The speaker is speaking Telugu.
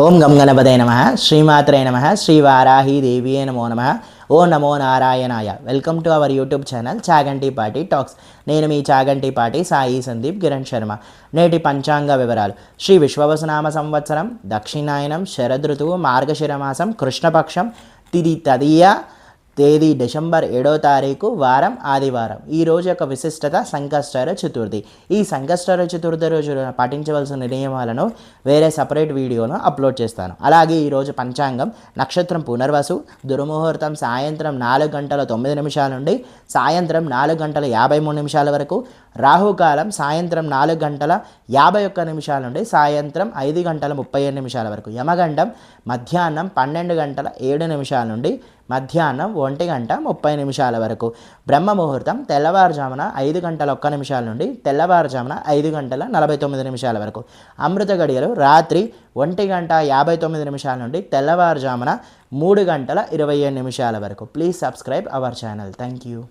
ఓం గం గణపతయ నమ శ్రీమాత్రే నమ శ్రీవారాహి దేవియే నమో నమ ఓ నమో నారాయణాయ. Welcome to our YouTube channel Chaganti పాటి టాక్స్. నేను మీ చాగంటి పాటి సాయి సందీప్ కిరణ్ శర్మ. నేటి పంచాంగ వివరాలు. శ్రీ విశ్వవసునామ సంవత్సరం, దక్షిణాయనం, శరదృతువు, మార్గశిరమాసం, కృష్ణపక్షం, తిథి తదియ, తేదీ డిసెంబర్ 7వ తారీఖు, వారం ఆదివారం. ఈ రోజు యొక్క విశిష్టత సంకష్టహర చతుర్థి. ఈ సంకష్టహర చతుర్థి రోజు పాటించవలసిన నియమాలను వేరే సపరేట్ వీడియోను అప్లోడ్ చేస్తాను. అలాగే ఈరోజు పంచాంగం, నక్షత్రం పునర్వసు, దుర్ముహూర్తం సాయంత్రం 4:09 నుండి సాయంత్రం 4:53 వరకు, రాహుకాలం సాయంత్రం 4:51 నుండి సాయంత్రం 5:37 వరకు, యమగండం మధ్యాహ్నం 12:07 నుండి మధ్యాహ్నం 1:30 వరకు, బ్రహ్మ ముహూర్తం తెల్లవారుజామున 5:01 నుండి తెల్లవారుజామున 5:49 వరకు, అమృత గడియలు రాత్రి 1:59 నుండి తెల్లవారుజామున 3:27 వరకు. Please subscribe our channel. Thank you.